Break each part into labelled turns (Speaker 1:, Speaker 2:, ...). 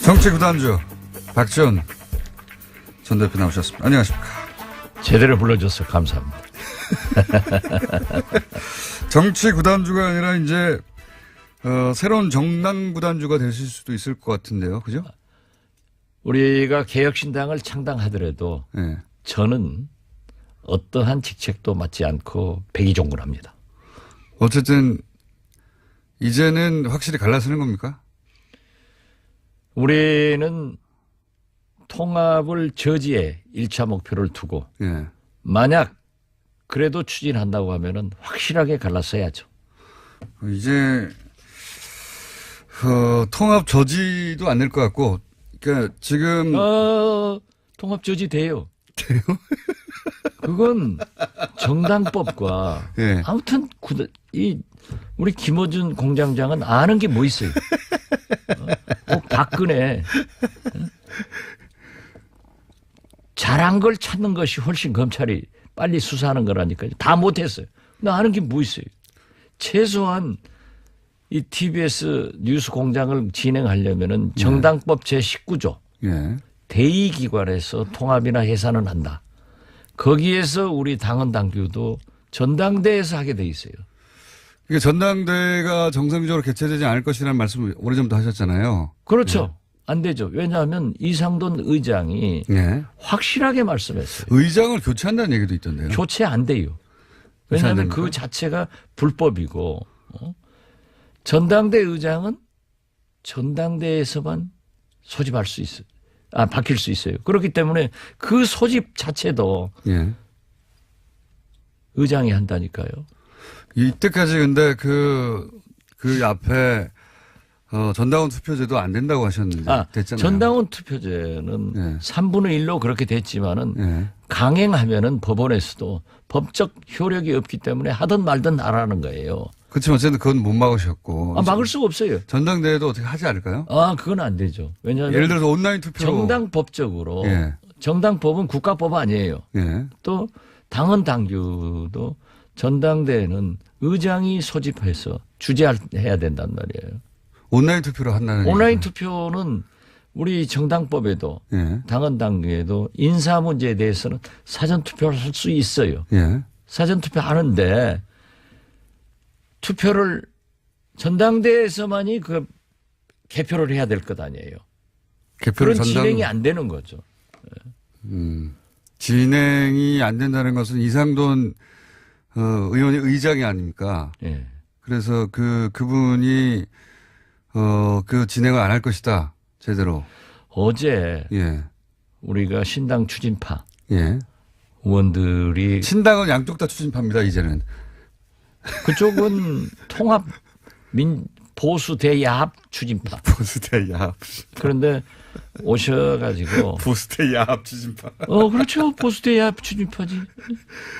Speaker 1: 정치 구단주 박지원 전 대표 나오셨습니다. 안녕하십니까.
Speaker 2: 제대로 불러줘서 감사합니다.
Speaker 1: 정치 구단주가 아니라 이제 새로운 정당 구단주가 되실 수도 있을 것 같은데요. 그죠?
Speaker 2: 우리가 개혁신당을 창당하더라도
Speaker 1: 네.
Speaker 2: 저는 어떠한 직책도 맡지 않고 백의종군합니다.
Speaker 1: 어쨌든 이제는 확실히 갈라서는 겁니까?
Speaker 2: 우리는 통합을 저지에 1차 목표를 두고
Speaker 1: 예.
Speaker 2: 만약 그래도 추진한다고 하면은 확실하게 갈라서야죠.
Speaker 1: 이제 통합 저지도 안 될 것 같고, 그러니까 지금
Speaker 2: 통합 저지 돼요. 돼요? 그건 정당법과
Speaker 1: 예.
Speaker 2: 아무튼 우리 김어준 공장장은 아는 게 뭐 있어요. 꼭 박근혜 잘한 걸 찾는 것이 훨씬 검찰이 빨리 수사하는 거라니까요. 다 못했어요. 나 아는 게 뭐 있어요. 최소한 이 TBS 뉴스 공장을 진행하려면은 정당법 제19조
Speaker 1: 예.
Speaker 2: 대의기관에서 통합이나 해산은 한다. 거기에서 우리 당헌 당규도 전당대회에서 하게 돼 있어요.
Speaker 1: 그러니까 전당대회가 정상적으로 개최되지 않을 것이라는 말씀을 오래전부터 하셨잖아요.
Speaker 2: 그렇죠. 안 되죠. 왜냐하면 이상돈 의장이
Speaker 1: 예.
Speaker 2: 확실하게 말씀했어요.
Speaker 1: 의장을 교체한다는 얘기도 있던데요.
Speaker 2: 교체 안 돼요.
Speaker 1: 교체 안
Speaker 2: 왜냐하면
Speaker 1: 됩니까?
Speaker 2: 그 자체가 불법이고 전당대 의장은 전당대에서만 소집할 수 있어요. 바뀔 수 있어요. 그렇기 때문에 그 소집 자체도
Speaker 1: 예.
Speaker 2: 의장이 한다니까요.
Speaker 1: 이때까지 근데 그 앞에 전당원 투표제도 안 된다고 하셨는데 됐잖아요.
Speaker 2: 전당원 투표제는
Speaker 1: 예.
Speaker 2: 3분의 1로 그렇게 됐지만은
Speaker 1: 예.
Speaker 2: 강행하면은 법원에서도 법적 효력이 없기 때문에 하든 말든 하라는 거예요.
Speaker 1: 그렇지만 어쨌든 그건 못 막으셨고.
Speaker 2: 막을 수가 없어요.
Speaker 1: 전당대회도 어떻게 하지 않을까요?
Speaker 2: 그건 안 되죠. 왜냐하면
Speaker 1: 예를 들어서 온라인 투표로.
Speaker 2: 정당법적으로
Speaker 1: 예.
Speaker 2: 정당법은 국가법 아니에요.
Speaker 1: 예.
Speaker 2: 또 당헌 당규도 전당대회는 의장이 소집해서 주재해야 된단 말이에요.
Speaker 1: 온라인 투표로 한다는
Speaker 2: 온라인
Speaker 1: 얘기죠.
Speaker 2: 투표는 우리 정당법에도
Speaker 1: 예.
Speaker 2: 당헌 당규에도 인사 문제에 대해서는 사전 투표를 할 수 있어요.
Speaker 1: 예.
Speaker 2: 사전 투표 하는데 투표를 전당대회에서만이 그 개표를 해야 될 것 아니에요.
Speaker 1: 개표를
Speaker 2: 그런 진행이 안 되는 거죠.
Speaker 1: 진행이 안 된다는 것은 이상돈 의원이 의장이 아닙니까?
Speaker 2: 예.
Speaker 1: 그래서 그분이 그 진행을 안 할 것이다. 제대로.
Speaker 2: 어제
Speaker 1: 예.
Speaker 2: 우리가 신당 추진파
Speaker 1: 예.
Speaker 2: 의원들이
Speaker 1: 신당은 양쪽 다 추진파입니다, 이제는.
Speaker 2: 그쪽은 통합 보수 대야합 추진파.
Speaker 1: 보수대 야합.
Speaker 2: 그런데 오셔가지고
Speaker 1: 보수대 야합 추진파.
Speaker 2: 그렇죠. 보수 대야합 추진파지.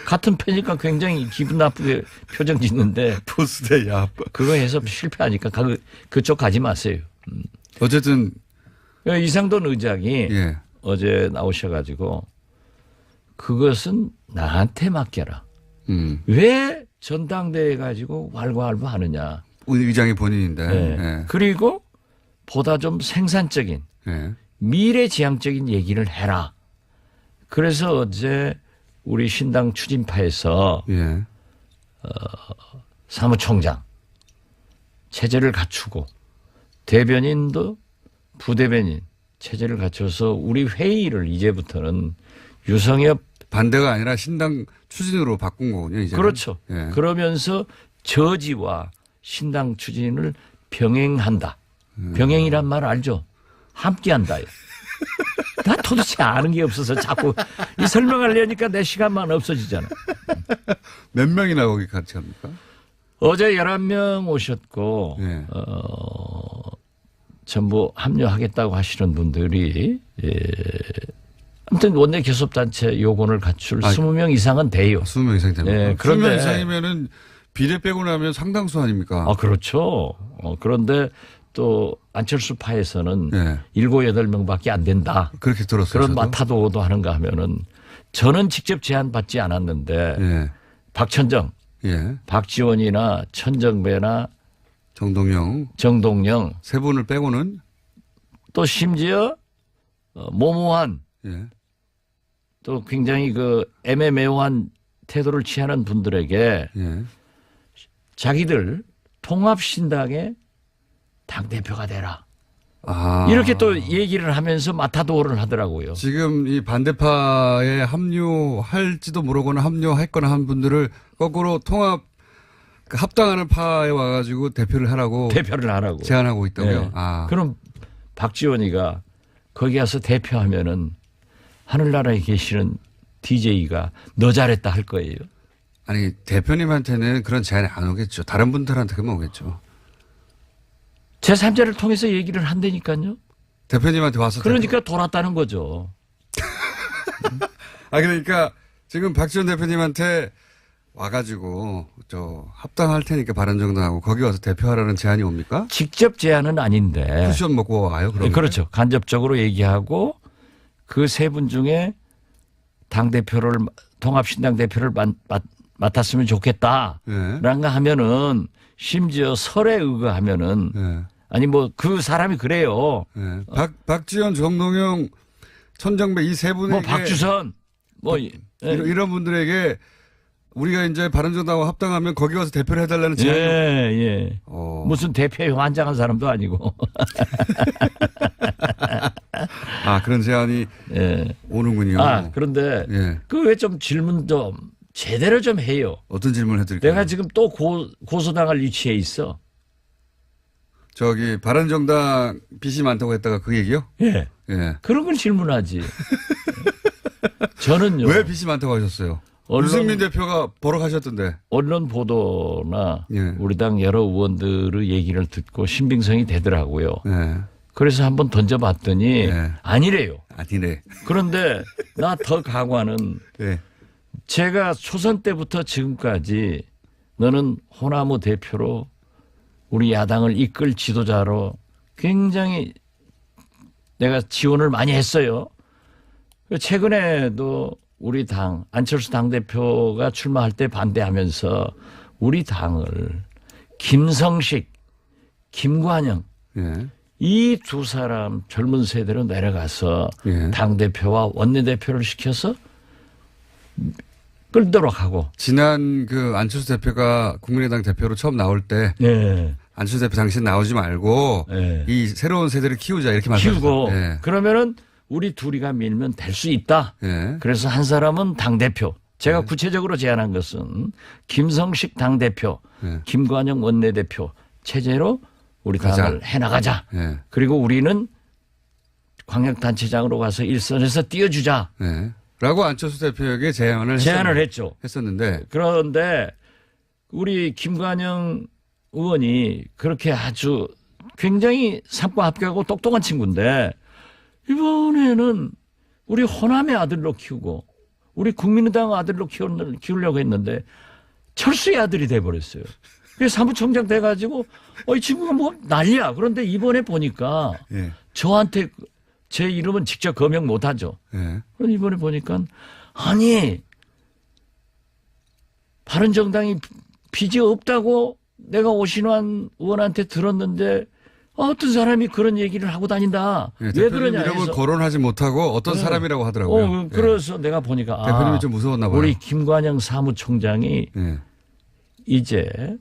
Speaker 2: 같은 편이니까 굉장히 기분 나쁘게 표정 짓는데
Speaker 1: 보수대 야합.
Speaker 2: 그거 해서 실패하니까 그쪽 가지 마세요.
Speaker 1: 어쨌든.
Speaker 2: 이상돈 의장이
Speaker 1: 예.
Speaker 2: 어제 나오셔가지고 그것은 나한테 맡겨라. 왜 전당대회 가지고 왈가왈부 하느냐.
Speaker 1: 의장이 본인인데.
Speaker 2: 네.
Speaker 1: 예.
Speaker 2: 그리고 보다 좀 생산적인
Speaker 1: 예.
Speaker 2: 미래지향적인 얘기를 해라. 그래서 어제 우리 신당 추진파에서
Speaker 1: 예.
Speaker 2: 사무총장 체제를 갖추고 대변인도 부대변인 체제를 갖춰서 우리 회의를 이제부터는 유성엽
Speaker 1: 반대가 아니라 신당 추진으로 바꾼 거군요, 이제.
Speaker 2: 그렇죠.
Speaker 1: 예.
Speaker 2: 그러면서 저지와 신당 추진을 병행한다. 병행이란 말 알죠? 함께한다. 나 도대체 아는 게 없어서 자꾸 이 설명하려니까 내 시간만 없어지잖아.
Speaker 1: 몇 명이나 거기 같이 합니까?
Speaker 2: 어제 11명 오셨고
Speaker 1: 예.
Speaker 2: 전부 합류하겠다고 하시는 분들이 아무튼 원내 교섭단체 요건을 갖출 20명 이상은 돼요.
Speaker 1: 20명 이상 됩니까?
Speaker 2: 예,
Speaker 1: 20명 이상이면은 비례 빼고 나면 상당수 아닙니까?
Speaker 2: 그렇죠. 그런데 또 안철수 파에서는
Speaker 1: 예.
Speaker 2: 7, 8명밖에 안 된다.
Speaker 1: 그렇게 들었어요.
Speaker 2: 그런
Speaker 1: 저도.
Speaker 2: 마타도도 하는가 하면은 저는 직접 제안 받지 않았는데
Speaker 1: 예.
Speaker 2: 박천정,
Speaker 1: 예.
Speaker 2: 박지원이나 천정배나
Speaker 1: 정동영
Speaker 2: 정동영
Speaker 1: 세 분을 빼고는
Speaker 2: 또 심지어 모모한
Speaker 1: 예.
Speaker 2: 또 굉장히 그 애매모호한 태도를 취하는 분들에게
Speaker 1: 예.
Speaker 2: 자기들 통합신당의 당대표가 되라.
Speaker 1: 아.
Speaker 2: 이렇게 또 얘기를 하면서 마타도를 하더라고요.
Speaker 1: 지금 이 반대파에 합류할지도 모르거나 합류할 거나 한 분들을 거꾸로 통합, 그 합당하는 파에 와가지고 대표를 하라고
Speaker 2: 대표를 하라고.
Speaker 1: 제안하고 있다고요.
Speaker 2: 네.
Speaker 1: 아.
Speaker 2: 그럼 박지원이가 거기 가서 대표하면은 하늘나라에 계시는 DJ가 너 잘했다 할 거예요.
Speaker 1: 아니, 대표님한테는 그런 제안이 안 오겠죠. 다른 분들한테 그만 오겠죠.
Speaker 2: 제3자를 통해서 얘기를 한다니까요.
Speaker 1: 대표님한테 와서.
Speaker 2: 그러니까 돌았다는 거죠.
Speaker 1: 그러니까 지금 박지원 대표님한테 와가지고 합당할 테니까 바른정당하고 거기 와서 대표하라는 제안이 옵니까?
Speaker 2: 직접 제안은 아닌데.
Speaker 1: 쿠션 먹고 와요, 그러면?
Speaker 2: 그렇죠. 간접적으로 얘기하고 그 세 분 중에 당대표를, 통합신당 대표를 맡았으면 좋겠다.
Speaker 1: 예.
Speaker 2: 라는 하면은 심지어 설에 의거하면은
Speaker 1: 예.
Speaker 2: 아니 뭐 그 사람이 그래요.
Speaker 1: 예. 박지원, 정동영, 천정배 이 세 분에게.
Speaker 2: 뭐 박주선 뭐
Speaker 1: 이런 분들에게 우리가 이제 바른정당하고 합당하면 거기 와서 대표를 해달라는 제안이.
Speaker 2: 예. 무슨 대표에 환장한 사람도 아니고.
Speaker 1: 그런 제안이
Speaker 2: 예.
Speaker 1: 오는군요.
Speaker 2: 그런데
Speaker 1: 예.
Speaker 2: 그 왜 좀 질문 좀 제대로 좀 해요.
Speaker 1: 어떤 질문 해드릴까요?
Speaker 2: 내가 지금 또 고소당할 위치에 있어.
Speaker 1: 저기 바른정당 빚이 많다고 했다가 그 얘기요?
Speaker 2: 예.
Speaker 1: 예.
Speaker 2: 그런 걸 질문하지. 저는요.
Speaker 1: 왜 빚이 많다고 하셨어요? 유승민 대표가 벌어가셨던데.
Speaker 2: 언론 보도나
Speaker 1: 예.
Speaker 2: 우리 당 여러 의원들의 얘기를 듣고 신빙성이 되더라고요.
Speaker 1: 예.
Speaker 2: 그래서 한번 던져봤더니
Speaker 1: 예.
Speaker 2: 아니래요.
Speaker 1: 아니래.
Speaker 2: 그런데 나 더 강화는
Speaker 1: 예.
Speaker 2: 제가 초선 때부터 지금까지 너는 호남우 대표로 우리 야당을 이끌 지도자로 굉장히 내가 지원을 많이 했어요. 최근에도 우리 당 안철수 당대표가 출마할 때 반대하면서 우리 당을 김성식, 김관영
Speaker 1: 예.
Speaker 2: 이 두 사람 젊은 세대로 내려가서
Speaker 1: 예.
Speaker 2: 당대표와 원내대표를 시켜서 끌도록 하고.
Speaker 1: 지난 그 안철수 대표가 국민의당 대표로 처음 나올 때
Speaker 2: 예.
Speaker 1: 안철수 대표 당신 나오지 말고
Speaker 2: 예.
Speaker 1: 이 새로운 세대를 키우자 이렇게 말씀하셨어요.
Speaker 2: 키우고
Speaker 1: 예.
Speaker 2: 그러면은 우리 둘이가 밀면 될 수 있다.
Speaker 1: 예.
Speaker 2: 그래서 한 사람은 당대표. 제가 구체적으로 제안한 것은 김성식 당대표,
Speaker 1: 예.
Speaker 2: 김관영 원내대표 체제로 우리
Speaker 1: 가자.
Speaker 2: 당을 해나가자.
Speaker 1: 예.
Speaker 2: 그리고 우리는 광역단체장으로 가서 일선에서 띄워주자.
Speaker 1: 예. 라고 안철수 대표에게 제안을
Speaker 2: 했죠.
Speaker 1: 했었는데
Speaker 2: 그런데 우리 김관영 의원이 그렇게 아주 굉장히 상과 합격하고 똑똑한 친구인데 이번에는 우리 호남의 아들로 키우고 우리 국민의당 아들로 키우려고 했는데 철수의 아들이 돼버렸어요. 그래서 사무총장 돼가지고 이 친구가 뭐 난리야. 그런데 이번에 보니까
Speaker 1: 예.
Speaker 2: 저한테 제 이름은 직접 거명 못하죠.
Speaker 1: 예.
Speaker 2: 그런데 이번에 보니까 아니 바른정당이 빚이 없다고 내가 오신환 의원한테 들었는데 어떤 사람이 그런 얘기를 하고 다닌다.
Speaker 1: 예.
Speaker 2: 왜
Speaker 1: 대표님
Speaker 2: 그러냐
Speaker 1: 이름을
Speaker 2: 해서
Speaker 1: 거론하지 못하고 어떤 사람이라고 하더라고요.
Speaker 2: 그래서 내가 보니까
Speaker 1: 대표님이 좀 무서웠나 봐요.
Speaker 2: 우리 김관영 사무총장이
Speaker 1: 예.
Speaker 2: 이제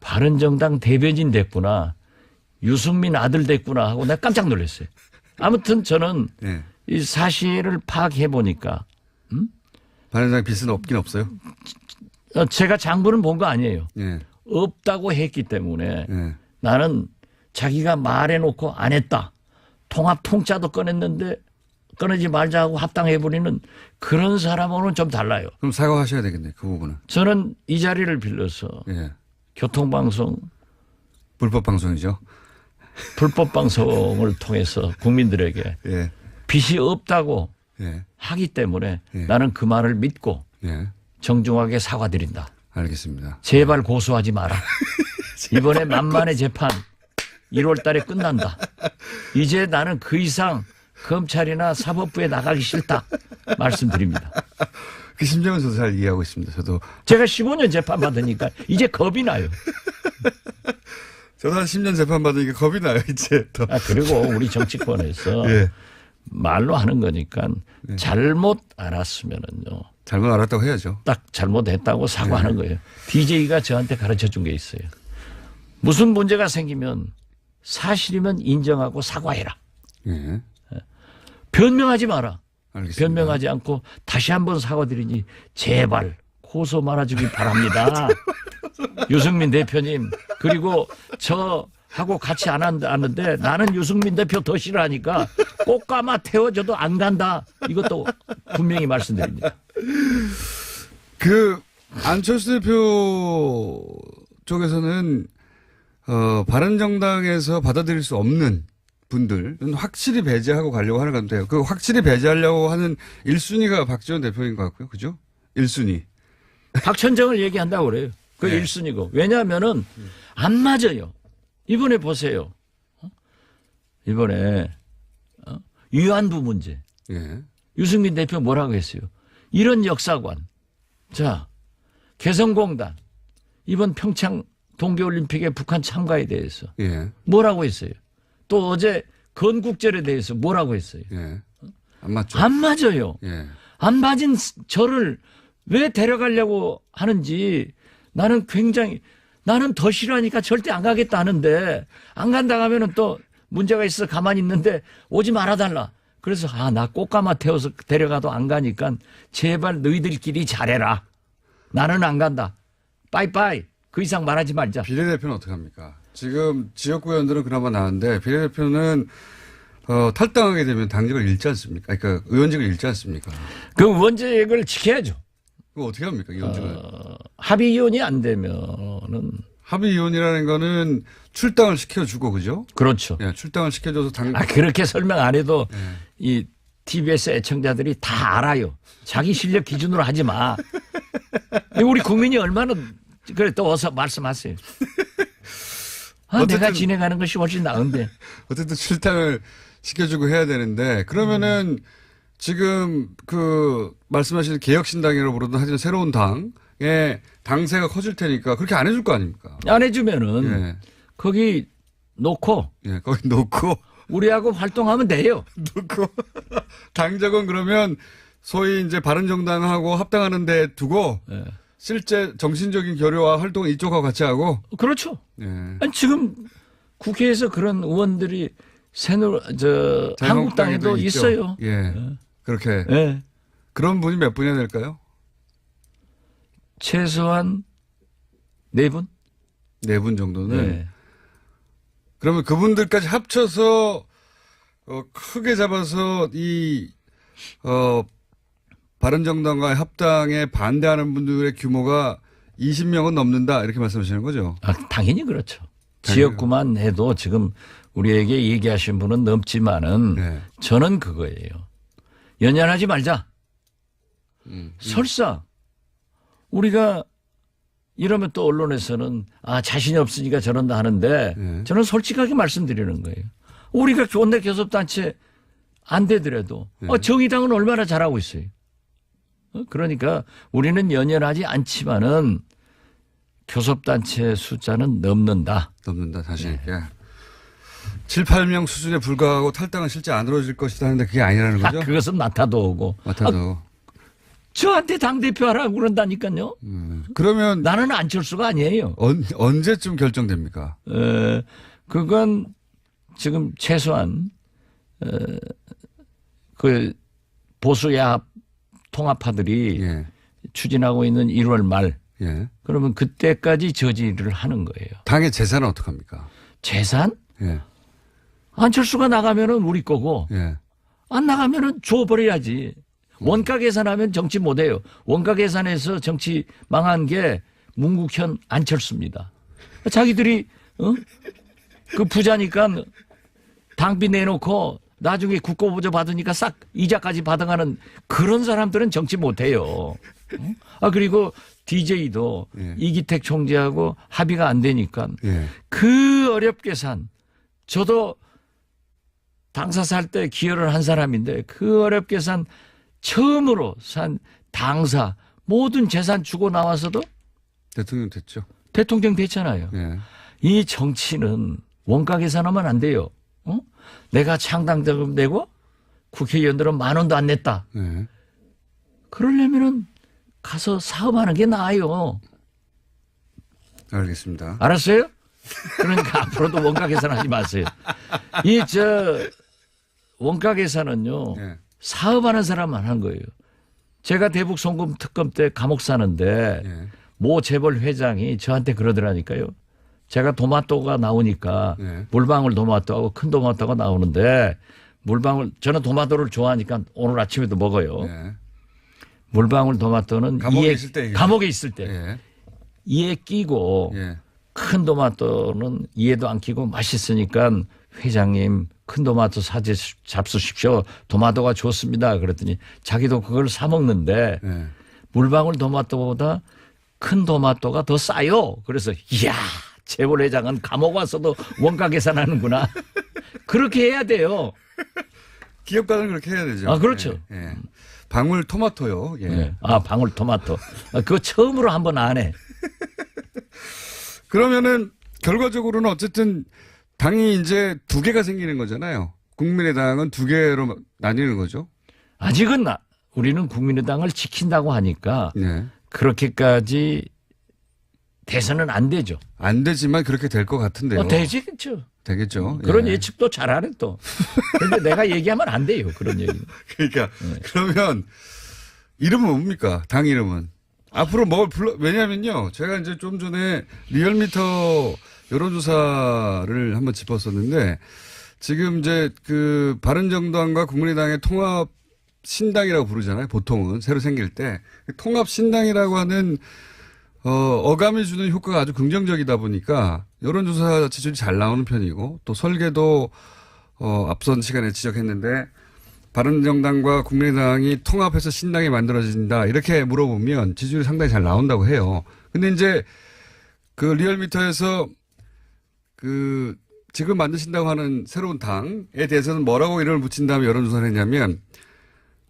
Speaker 2: 바른정당 대변인 됐구나. 유승민 아들 됐구나 하고 내가 깜짝 놀랐어요. 아무튼 저는
Speaker 1: 예.
Speaker 2: 이 사실을 파악해 보니까
Speaker 1: 바른정당 빚은 없긴 없어요.
Speaker 2: 제가 장부는 본 거 아니에요.
Speaker 1: 예.
Speaker 2: 없다고 했기 때문에
Speaker 1: 예.
Speaker 2: 나는 자기가 말해놓고 안 했다. 통합 통짜도 꺼냈는데 꺼내지 말자 하고 합당해버리는 그런 사람하고는 좀 달라요.
Speaker 1: 그럼 사과하셔야 되겠네, 그 부분은.
Speaker 2: 저는 이 자리를 빌려서
Speaker 1: 예.
Speaker 2: 교통방송,
Speaker 1: 불법 방송이죠.
Speaker 2: 불법 방송을 통해서 국민들에게
Speaker 1: 예.
Speaker 2: 빚이 없다고
Speaker 1: 예.
Speaker 2: 하기 때문에
Speaker 1: 예.
Speaker 2: 나는 그 말을 믿고
Speaker 1: 예.
Speaker 2: 정중하게 사과드린다.
Speaker 1: 알겠습니다.
Speaker 2: 제발 고소하지 마라. 이번에 만만의 재판 1월 달에 끝난다. 이제 나는 그 이상 검찰이나 사법부에 나가기 싫다. 말씀드립니다.
Speaker 1: 그 심정은 저도 잘 이해하고 있습니다. 저도.
Speaker 2: 제가 15년 재판 받으니까 이제 겁이 나요.
Speaker 1: 저도 한 10년 재판 받으니까 겁이 나요, 이제 또.
Speaker 2: 그리고 우리 정치권에서
Speaker 1: 예.
Speaker 2: 말로 하는 거니까 잘못 알았으면은요.
Speaker 1: 잘못 알았다고 해야죠.
Speaker 2: 딱 잘못했다고 사과하는 거예요. DJ가 저한테 가르쳐 준 게 있어요. 무슨 문제가 생기면 사실이면 인정하고 사과해라.
Speaker 1: 예.
Speaker 2: 변명하지 마라.
Speaker 1: 알겠습니다.
Speaker 2: 변명하지 않고 다시 한번 사과드리니 제발 고소 말아주기 바랍니다. 유승민 대표님 그리고 저하고 같이 안 왔는데 나는 유승민 대표 더 싫어하니까 꽃가마 태워줘도 안 간다. 이것도 분명히 말씀드립니다.
Speaker 1: 그 안철수 대표 쪽에서는 바른정당에서 받아들일 수 없는 분들은 확실히 배제하고 가려고 하는 것 같아요. 그 확실히 배제하려고 하는 1순위가 박지원 대표인 것 같고요. 그죠? 1순위.
Speaker 2: 박천정을 얘기한다고 그래요. 그
Speaker 1: 네.
Speaker 2: 1순위고. 왜냐하면은 안 맞아요. 이번에 보세요. 이번에 위안부 문제.
Speaker 1: 예.
Speaker 2: 유승민 대표 뭐라고 했어요? 이런 역사관. 자, 개성공단. 이번 평창 동계올림픽에 북한 참가에 대해서
Speaker 1: 예.
Speaker 2: 뭐라고 했어요? 또 어제 건국절에 대해서 뭐라고 했어요?
Speaker 1: 예. 안 맞죠?
Speaker 2: 안 맞아요.
Speaker 1: 예.
Speaker 2: 안 맞은 저를 왜 데려가려고 하는지 나는 더 싫어하니까 절대 안 가겠다 하는데 안 간다 하면은 또 문제가 있어서 가만히 있는데 오지 말아달라. 그래서 나 꽃가마 태워서 데려가도 안 가니까 제발 너희들끼리 잘해라. 나는 안 간다. 빠이빠이. 그 이상 말하지 말자.
Speaker 1: 비례대표는 어떻게 합니까? 지금 지역구 의원들은 그나마 나은데 비례대표는 탈당하게 되면 당직을 잃지 않습니까? 그러니까 의원직을 잃지 않습니까?
Speaker 2: 그 의원직을 지켜야죠.
Speaker 1: 그거 어떻게 합니까? 의원직을.
Speaker 2: 합의위원이 안 되면은
Speaker 1: 합의위원이라는 거는 출당을 시켜주고 그죠?
Speaker 2: 그렇죠.
Speaker 1: 예, 출당을 시켜줘서
Speaker 2: 그렇게 설명 안 해도
Speaker 1: 예.
Speaker 2: 이 TBS 애청자들이 다 알아요. 자기 실력 기준으로 하지 마. 우리 국민이 얼마나 그래 또 어서 말씀하세요. 내가 진행하는 것이 훨씬 나은데.
Speaker 1: 어쨌든 출당을 시켜주고 해야 되는데 그러면은 지금 그 말씀하시는 개혁신당이라고 부르던 하지만 새로운 당의 당세가 커질 테니까 그렇게 안 해줄 거 아닙니까?
Speaker 2: 안 해주면은
Speaker 1: 예.
Speaker 2: 거기 놓고
Speaker 1: 예, 거기 놓고
Speaker 2: 우리하고 활동하면 돼요.
Speaker 1: 당적은 그러면 소위 이제 바른정당하고 합당하는 데 두고
Speaker 2: 예.
Speaker 1: 실제 정신적인 교류와 활동은 이쪽하고 같이 하고.
Speaker 2: 그렇죠.
Speaker 1: 예.
Speaker 2: 아니, 지금 국회에서 그런 의원들이 한국당에도
Speaker 1: 있죠.
Speaker 2: 있어요.
Speaker 1: 예. 그렇게.
Speaker 2: 예.
Speaker 1: 그런 분이 몇 분이나 될까요?
Speaker 2: 최소한 4분?
Speaker 1: 4분 정도는.
Speaker 2: 네.
Speaker 1: 그러면 그분들까지 합쳐서 크게 잡아서 바른정당과의 합당에 반대하는 분들의 규모가 20명은 넘는다 이렇게 말씀하시는 거죠?
Speaker 2: 당연히 그렇죠. 지역구만 해도 지금 우리에게 얘기하신 분은 넘지만은
Speaker 1: 네.
Speaker 2: 저는 그거예요. 연연하지 말자. 설사 우리가 이러면 또 언론에서는 자신이 없으니까 저런다 하는데
Speaker 1: 네.
Speaker 2: 저는 솔직하게 말씀드리는 거예요. 우리가 원내 교섭단체 안 되더라도 정의당은 얼마나 잘하고 있어요. 그러니까 우리는 연연하지 않지만은 교섭단체 숫자는 넘는다.
Speaker 1: 넘는다 자신 있게. 7, 8명 수준에 불과하고 탈당은 실제 안 이루어질 것이다 하는데 그게 아니라는 거죠?
Speaker 2: 그것은 맡아도 오고.
Speaker 1: 맡아도.
Speaker 2: 저한테 당대표 하라고 그런다니까요.
Speaker 1: 그러면
Speaker 2: 나는 안철수가 아니에요.
Speaker 1: 언제쯤 결정됩니까?
Speaker 2: 그건 지금 최소한 그 보수야 통합파들이
Speaker 1: 예.
Speaker 2: 추진하고 있는 1월 말.
Speaker 1: 예.
Speaker 2: 그러면 그때까지 저지를 하는 거예요.
Speaker 1: 당의 재산은 어떡합니까?
Speaker 2: 재산?
Speaker 1: 예.
Speaker 2: 안철수가 나가면은 우리 거고
Speaker 1: 예.
Speaker 2: 안 나가면은 줘버려야지. 원가 계산하면 정치 못해요. 원가 계산해서 정치 망한 게 문국현 안철수입니다. 자기들이 그 부자니까 당비 내놓고 나중에 국고보조 받으니까 싹 이자까지 받아가는 그런 사람들은 정치 못해요. 그리고 DJ도
Speaker 1: 예.
Speaker 2: 이기택 총재하고 합의가 안 되니까
Speaker 1: 예.
Speaker 2: 그 어렵게 산 저도 당사 살 때 기여를 한 사람인데 그 어렵게 산 처음으로 산 당사 모든 재산 주고 나와서도
Speaker 1: 대통령 됐죠.
Speaker 2: 대통령 됐잖아요.
Speaker 1: 예.
Speaker 2: 이 정치는 원가 계산하면 안 돼요. 어? 내가 창당자금 내고 국회의원들은 10,000원도 안 냈다.
Speaker 1: 네.
Speaker 2: 그러려면은 가서 사업하는 게 나아요.
Speaker 1: 알겠습니다.
Speaker 2: 알았어요? 그러니까 앞으로도 원가 계산하지 마세요. 원가 계산은요.
Speaker 1: 네.
Speaker 2: 사업하는 사람만 하는 거예요. 제가 대북 송금 특검 때 감옥 사는데
Speaker 1: 네.
Speaker 2: 모 재벌 회장이 저한테 그러더라니까요. 제가 도마토가 나오니까
Speaker 1: 네.
Speaker 2: 물방울 도마토하고 큰 도마토가 나오는데 물방울 저는 도마토를 좋아하니까 오늘 아침에도 먹어요.
Speaker 1: 네.
Speaker 2: 물방울 도마토는
Speaker 1: 감옥에 있을 때 얘기죠.
Speaker 2: 감옥에 있을 때
Speaker 1: 예.
Speaker 2: 이에 끼고
Speaker 1: 예.
Speaker 2: 큰 도마토는 이에도 안 끼고 맛있으니까 회장님 큰 도마토 잡수십시오. 도마토가 좋습니다. 그랬더니 자기도 그걸 사 먹는데
Speaker 1: 예.
Speaker 2: 물방울 도마토보다 큰 도마토가 더 싸요. 그래서 이야 재벌 회장은 감옥 와서도 원가 계산하는구나. 그렇게 해야 돼요.
Speaker 1: 기업가는 그렇게 해야 되죠.
Speaker 2: 아, 그렇죠.
Speaker 1: 예. 예. 방울 토마토요. 예.
Speaker 2: 네. 아 방울 토마토. 그거 처음으로 한번 안 해.
Speaker 1: 그러면은 결과적으로는 어쨌든 당이 이제 2개가 생기는 거잖아요. 국민의당은 2개로 나뉘는 거죠.
Speaker 2: 아직은 우리는 국민의당을 지킨다고 하니까
Speaker 1: 네.
Speaker 2: 그렇게까지 돼서는 안 되죠.
Speaker 1: 안 되지만 그렇게 될 것 같은데요.
Speaker 2: 되겠죠.
Speaker 1: 되겠죠.
Speaker 2: 그런
Speaker 1: 예.
Speaker 2: 예측도 잘하네 또. 그런데 내가 얘기하면 안 돼요. 그런 얘기.
Speaker 1: 그러니까
Speaker 2: 네.
Speaker 1: 그러면 이름은 뭡니까? 당 이름은. 앞으로 뭘 왜냐면요. 제가 이제 좀 전에 리얼미터 여론조사를 한번 짚었었는데 지금 이제 그 바른정당과 국민의당의 통합 신당이라고 부르잖아요. 보통은 새로 생길 때 통합 신당이라고 하는 어감이 주는 효과가 아주 긍정적이다 보니까 여론조사 지지율이 잘 나오는 편이고 또 설계도 앞선 시간에 지적했는데 바른정당과 국민의당이 통합해서 신당이 만들어진다 이렇게 물어보면 지지율이 상당히 잘 나온다고 해요. 근데 이제 그 리얼미터에서 그 지금 만드신다고 하는 새로운 당에 대해서는 뭐라고 이름을 붙인 다음에 여론조사를 했냐면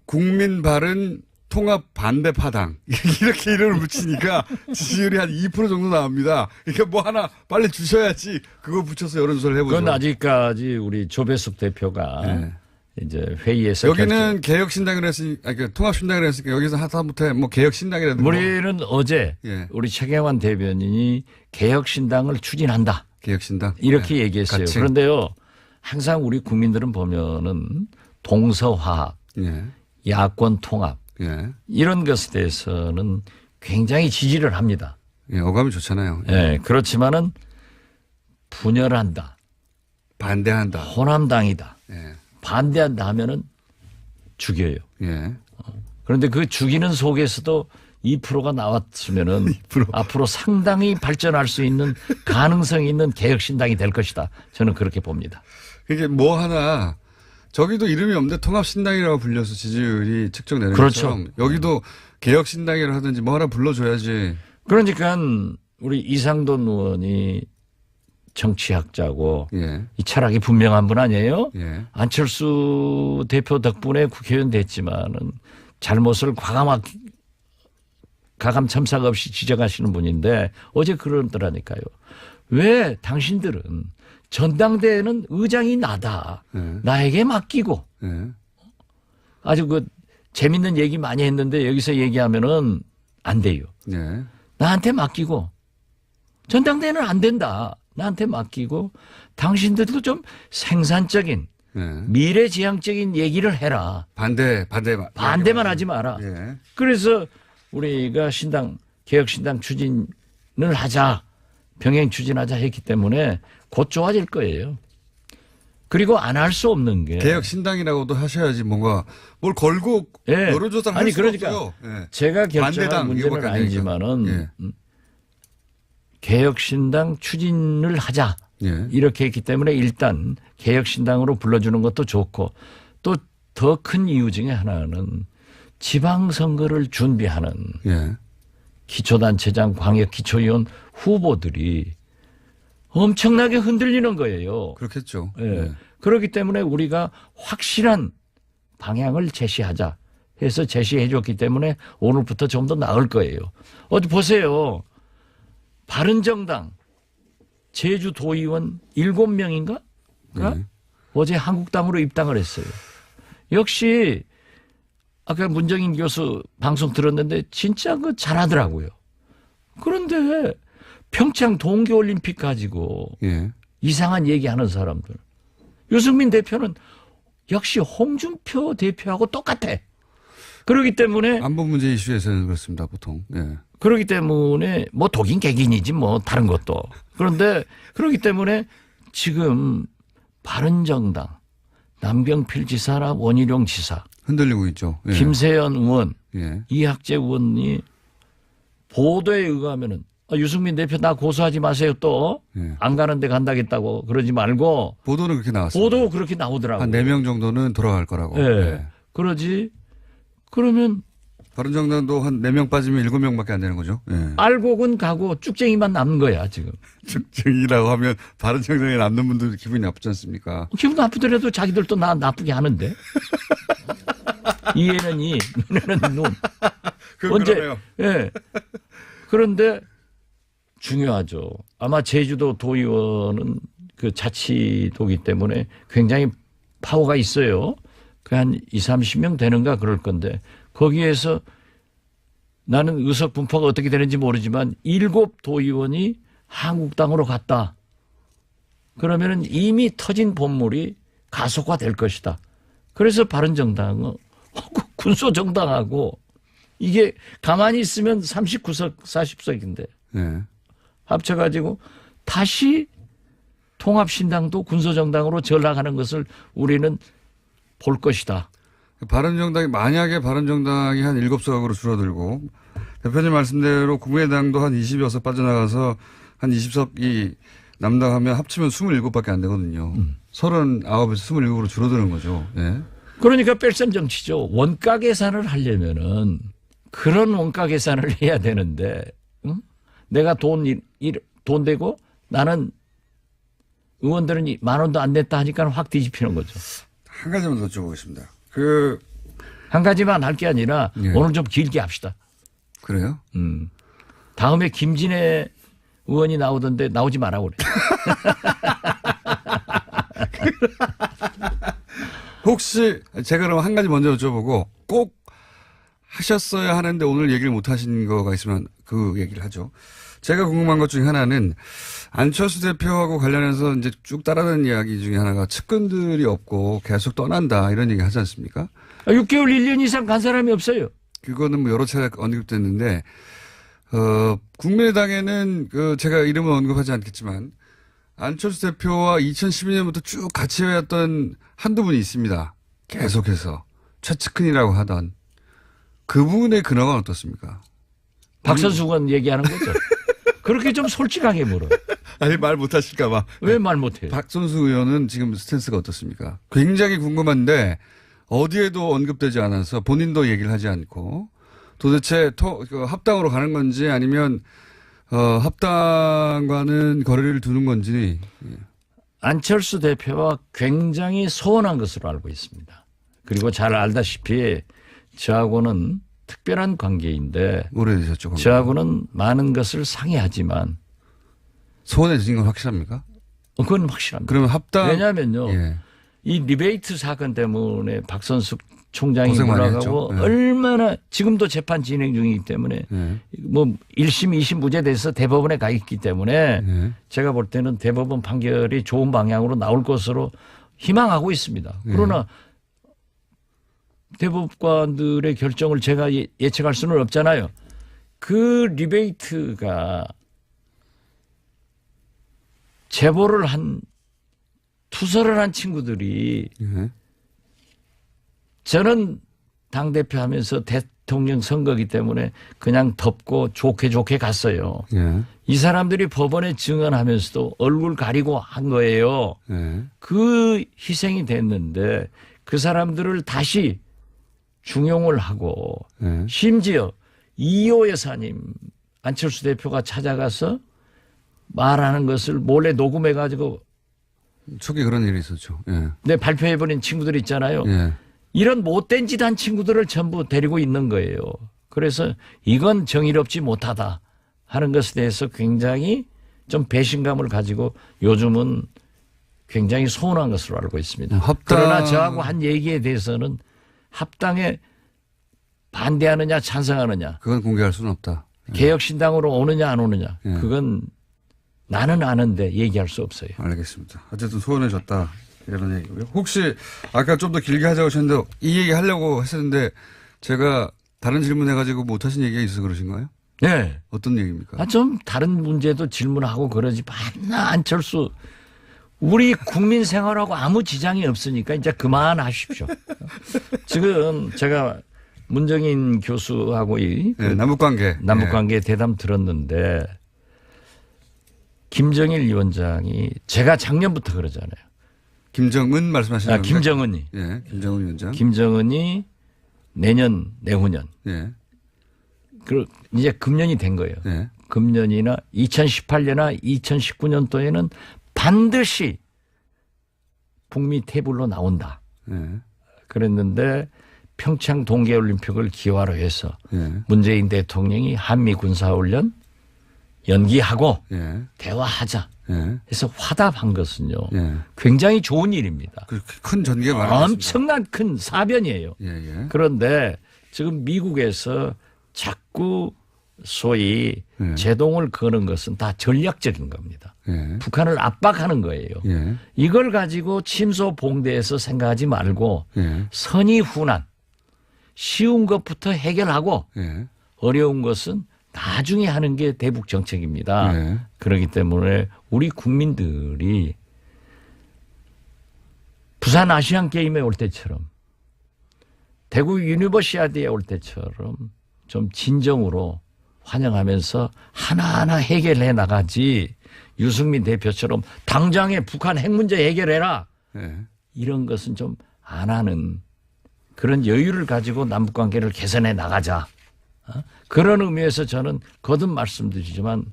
Speaker 1: 국민 바른 통합 반대 파당 이렇게 이름을 붙이니까 지지율이 한 2% 정도 나옵니다. 그러니까 뭐 하나 빨리 주셔야지 그거 붙여서 여론조사를 해보죠.
Speaker 2: 그건 아직까지 우리 조배숙 대표가
Speaker 1: 네.
Speaker 2: 이제 회의에서
Speaker 1: 여기는 개혁신당이라 했으니까 그러니까 통합신당이라 했으니까 여기서 하다못해 뭐 개혁신당이라든가
Speaker 2: 우리는 어제
Speaker 1: 예.
Speaker 2: 우리 최경환 대변인이 개혁신당을 추진한다.
Speaker 1: 개혁신당
Speaker 2: 이렇게
Speaker 1: 예.
Speaker 2: 얘기했어요.
Speaker 1: 같이.
Speaker 2: 그런데요. 항상 우리 국민들은 보면은 동서화합,
Speaker 1: 예.
Speaker 2: 야권 통합
Speaker 1: 예.
Speaker 2: 이런 것에 대해서는 굉장히 지지를 합니다.
Speaker 1: 예. 어감이 좋잖아요.
Speaker 2: 예. 그렇지만은 분열한다.
Speaker 1: 반대한다.
Speaker 2: 호남당이다.
Speaker 1: 예.
Speaker 2: 반대한다 하면은 죽여요.
Speaker 1: 예.
Speaker 2: 그런데 그 죽이는 속에서도 2%가 나왔으면은
Speaker 1: 2%.
Speaker 2: 앞으로 상당히 발전할 수 있는 가능성이 있는 개혁신당이 될 것이다. 저는 그렇게 봅니다.
Speaker 1: 이게 뭐 하나 저기도 이름이 없는데 통합신당이라고 불려서 지지율이 측정되는
Speaker 2: 그렇죠.
Speaker 1: 것처럼 여기도 개혁신당이라 하든지 뭐 하나 불러줘야지.
Speaker 2: 그러니까 우리 이상돈 의원이 정치학자고
Speaker 1: 예.
Speaker 2: 이 철학이 분명한 분 아니에요?
Speaker 1: 예.
Speaker 2: 안철수 대표 덕분에 국회의원 됐지만은 잘못을 가감 첨삭 없이 지적하시는 분인데 어제 그러더라니까요. 왜 당신들은 전당대회는 의장이 나다.
Speaker 1: 예.
Speaker 2: 나에게 맡기고
Speaker 1: 예.
Speaker 2: 아주 그 재밌는 얘기 많이 했는데 여기서 얘기하면은 안 돼요.
Speaker 1: 예.
Speaker 2: 나한테 맡기고 전당대회는 안 된다. 나한테 맡기고 당신들도 좀 생산적인
Speaker 1: 예.
Speaker 2: 미래지향적인 얘기를 해라. 반대만 하지 마라.
Speaker 1: 예.
Speaker 2: 그래서 우리가 개혁신당 추진을 하자. 병행 추진하자 했기 때문에 곧 좋아질 거예요. 그리고 안 할 수 없는 게
Speaker 1: 개혁신당이라고도 하셔야지 뭔가 뭘 걸고
Speaker 2: 예.
Speaker 1: 여론조사를
Speaker 2: 아니,
Speaker 1: 할 수가
Speaker 2: 그러니까
Speaker 1: 없어요. 예.
Speaker 2: 제가 결정한
Speaker 1: 반대당,
Speaker 2: 문제는
Speaker 1: 이거밖에 안 되니까.
Speaker 2: 아니지만은
Speaker 1: 예.
Speaker 2: 개혁신당 추진을 하자.
Speaker 1: 예.
Speaker 2: 이렇게 했기 때문에 일단 개혁신당으로 불러주는 것도 좋고 또 더 큰 이유 중에 하나는 지방선거를 준비하는
Speaker 1: 예.
Speaker 2: 기초단체장 광역기초위원 후보들이 엄청나게 흔들리는 거예요.
Speaker 1: 그렇겠죠.
Speaker 2: 예.
Speaker 1: 예.
Speaker 2: 그렇기 때문에 우리가 확실한 방향을 제시하자 해서 제시해 줬기 때문에 오늘부터 좀 더 나을 거예요. 어디 보세요. 바른정당 제주도의원 7명인가?
Speaker 1: 네.
Speaker 2: 어제 한국당으로 입당을 했어요. 역시 아까 문정인 교수 방송 들었는데 진짜 그 잘하더라고요. 그런데 평창 동계올림픽 가지고
Speaker 1: 예.
Speaker 2: 이상한 얘기하는 사람들. 유승민 대표는 역시 홍준표 대표하고 똑같아. 그렇기 때문에
Speaker 1: 안보 문제 이슈에서는 그렇습니다, 보통. 예.
Speaker 2: 그렇기 때문에 뭐 독인 객인이지 뭐 다른 것도. 그런데 그렇기 때문에 지금 바른정당 남경필 지사나 원희룡 지사,
Speaker 1: 흔들리고 있죠. 예.
Speaker 2: 김세연 의원,
Speaker 1: 예.
Speaker 2: 이학재 의원이 보도에 의하면은 유승민 대표 나 고소하지 마세요 또 안
Speaker 1: 예.
Speaker 2: 가는데 간다겠다고 그러지 말고
Speaker 1: 보도는 그렇게 나왔습니다.
Speaker 2: 보도 그렇게 나오더라고요.
Speaker 1: 한 4명 정도는 돌아갈 거라고.
Speaker 2: 예.
Speaker 1: 예.
Speaker 2: 그러지 그러면
Speaker 1: 바른정당도 한 4명 빠지면 7명밖에 안 되는 거죠. 예.
Speaker 2: 알곡은 가고 쭉쟁이만 남는 거야 지금.
Speaker 1: 측정이라고 하면 바른정당에 남는 분들 기분이 나쁘지 않습니까?
Speaker 2: 기분 나쁘더라도 자기들도 나 나쁘게 하는데. 이에는 이, 눈에는 눈.
Speaker 1: 그러네요.
Speaker 2: 예. 그런데 중요하죠. 아마 제주도 도의원은 그 자치도기 때문에 굉장히 파워가 있어요. 그 한 20, 30명 되는가 그럴 건데 거기에서 나는 의석 분포가 어떻게 되는지 모르지만 7 도의원이 한국당으로 갔다. 그러면은 이미 터진 본물이 가속화될 것이다. 그래서 바른정당은 군소정당하고 이게 가만히 있으면 39석, 40석인데
Speaker 1: 예.
Speaker 2: 합쳐가지고 다시 통합신당도 군소정당으로 전락하는 것을 우리는 볼 것이다.
Speaker 1: 바른정당이 만약에 바른정당이 한 7석으로 줄어들고 대표님 말씀대로 국민의당도 한 20여 석 빠져나가서 한 20석이 남당하면 합치면 27밖에 안 되거든요. 39에서 27으로 줄어드는 거죠. 예.
Speaker 2: 그러니까 뺄셈 정치죠. 원가 계산을 하려면은 그런 원가 계산을 해야 되는데 응? 내가 돈 되고 나는 의원들은 10,000원도 안 냈다 하니까 확 뒤집히는 거죠.
Speaker 1: 한 가지만 더 여쭤보겠습니다.
Speaker 2: 한 가지만 할 게 아니라
Speaker 1: 예.
Speaker 2: 오늘 좀 길게 합시다.
Speaker 1: 그래요?
Speaker 2: 다음에 김진애 의원이 나오던데 나오지 마라 그래.
Speaker 1: 혹시 제가 그럼 한 가지 먼저 여쭤보고 꼭 하셨어야 하는데 오늘 얘기를 못 하신 거가 있으면 그 얘기를 하죠. 제가 궁금한 것 중에 하나는 안철수 대표하고 관련해서 이제 쭉 따라다니는 이야기 중에 하나가 측근들이 없고 계속 떠난다 이런 얘기 하지 않습니까? 6개월
Speaker 2: 1년 이상 간 사람이 없어요.
Speaker 1: 그거는 뭐 여러 차례 언급됐는데 국민의당에는 제가 이름은 언급하지 않겠지만 안철수 대표와 2012년부터 쭉 같이 해왔던 한두 분이 있습니다. 계속해서 최측근이라고 하던 그분의 근황은 어떻습니까?
Speaker 2: 박선수 의원 얘기하는 거죠. 그렇게 좀 솔직하게 물어.
Speaker 1: 아니 말 못하실까 봐.
Speaker 2: 왜 말 못해요?
Speaker 1: 박선수 의원은 지금 스탠스가 어떻습니까? 굉장히 궁금한데 어디에도 언급되지 않아서 본인도 얘기를 하지 않고 도대체 합당으로 가는 건지 아니면 합당과는 거리를 두는 건지.
Speaker 2: 안철수 대표와 굉장히 소원한 것으로 알고 있습니다. 그리고 잘 알다시피 저하고는 특별한 관계인데
Speaker 1: 오래되셨죠?
Speaker 2: 저하고는 많은 것을 상의하지만
Speaker 1: 소원해진 건 확실합니까?
Speaker 2: 그건 확실합니다.
Speaker 1: 그러면 합당.
Speaker 2: 왜냐하면요.
Speaker 1: 예.
Speaker 2: 이 리베이트 사건 때문에 박선숙 총장이
Speaker 1: 고생 많이
Speaker 2: 몰아가고
Speaker 1: 했죠. 예.
Speaker 2: 얼마나 지금도 재판 진행 중이기 때문에
Speaker 1: 예.
Speaker 2: 뭐 1심, 2심 무죄돼서 대법원에 가 있기 때문에
Speaker 1: 예.
Speaker 2: 제가 볼 때는 대법원 판결이 좋은 방향으로 나올 것으로 희망하고 있습니다. 그러나 대법관들의 결정을 제가 예측할 수는 없잖아요. 그 리베이트가 제보를 투서를 한 친구들이
Speaker 1: 예.
Speaker 2: 저는 당대표 하면서 대통령 선거기 때문에 그냥 덮고 좋게 갔어요.
Speaker 1: 예.
Speaker 2: 이 사람들이 법원에 증언하면서도 얼굴 가리고 한 거예요.
Speaker 1: 예.
Speaker 2: 그 희생이 됐는데 그 사람들을 다시 중용을 하고
Speaker 1: 예.
Speaker 2: 심지어 이호 여사님 안철수 대표가 찾아가서 말하는 것을 몰래 녹음해 가지고
Speaker 1: 초기 그런 일이 있었죠. 예.
Speaker 2: 내 발표해버린 친구들 있잖아요.
Speaker 1: 예.
Speaker 2: 이런 못된 짓 한 친구들을 전부 데리고 있는 거예요. 그래서 이건 정의롭지 못하다 하는 것에 대해서 굉장히 좀 배신감을 가지고 요즘은 굉장히 소원한 것으로 알고 있습니다.
Speaker 1: 합당.
Speaker 2: 그러나 저하고 한 얘기에 대해서는 합당에 반대하느냐 찬성하느냐
Speaker 1: 그건 공개할 수는 없다.
Speaker 2: 개혁신당으로 오느냐 안 오느냐
Speaker 1: 예.
Speaker 2: 그건 나는 아는데 얘기할 수 없어요.
Speaker 1: 알겠습니다. 어쨌든 소원해졌다. 이런 얘기고요. 혹시 아까 좀 더 길게 하자고 하셨는데 이 얘기 하려고 했었는데 제가 다른 질문 해가지고 못하신 얘기가 있어서 그러신가요?
Speaker 2: 네.
Speaker 1: 어떤 얘기입니까?
Speaker 2: 좀 다른 문제도 질문하고 그러지 만나 안철수 우리 국민 생활하고 아무 지장이 없으니까 이제 그만하십시오. 지금 제가 문정인 교수하고 이
Speaker 1: 네, 남북관계.
Speaker 2: 남북관계 대담 들었는데 김정일 위원장이 제가 작년부터 그러잖아요.
Speaker 1: 김정은 말씀하시는 건가요?
Speaker 2: 김정은이.
Speaker 1: 예, 김정은 위원장.
Speaker 2: 김정은이 내년 내후년
Speaker 1: 예,
Speaker 2: 이제 금년이 된 거예요.
Speaker 1: 예,
Speaker 2: 금년이나 2018년이나 2019년도에는 반드시 북미 테이블로 나온다.
Speaker 1: 예,
Speaker 2: 그랬는데 평창 동계올림픽을 기화로 해서
Speaker 1: 예,
Speaker 2: 문재인 대통령이 한미 군사훈련 연기하고
Speaker 1: 예,
Speaker 2: 대화하자
Speaker 1: 예,
Speaker 2: 해서 화답한 것은요.
Speaker 1: 예.
Speaker 2: 굉장히 좋은 일입니다.
Speaker 1: 그렇게 큰 전개가 많았습니다.
Speaker 2: 엄청난 큰 사변이에요.
Speaker 1: 예, 예.
Speaker 2: 그런데 지금 미국에서 자꾸 소위
Speaker 1: 예.
Speaker 2: 제동을 거는 것은 다 전략적인 겁니다.
Speaker 1: 예,
Speaker 2: 북한을 압박하는 거예요.
Speaker 1: 예,
Speaker 2: 이걸 가지고 침소봉대해서 생각하지 말고
Speaker 1: 예,
Speaker 2: 선의훈안 쉬운 것부터 해결하고
Speaker 1: 예,
Speaker 2: 어려운 것은 나중에 하는 게 대북 정책입니다.
Speaker 1: 예.
Speaker 2: 그렇기 때문에 우리 국민들이 부산 아시안 게임에 올 때처럼 대구 유니버시아드에 올 때처럼 좀 진정으로 환영하면서 하나하나 해결해 나가지 유승민 대표처럼 당장에 북한 핵 문제 해결해라
Speaker 1: 예.
Speaker 2: 이런 것은 좀 안 하는 그런 여유를 가지고 남북관계를 개선해 나가자. 그런 의미에서 저는 거듭 말씀드리지만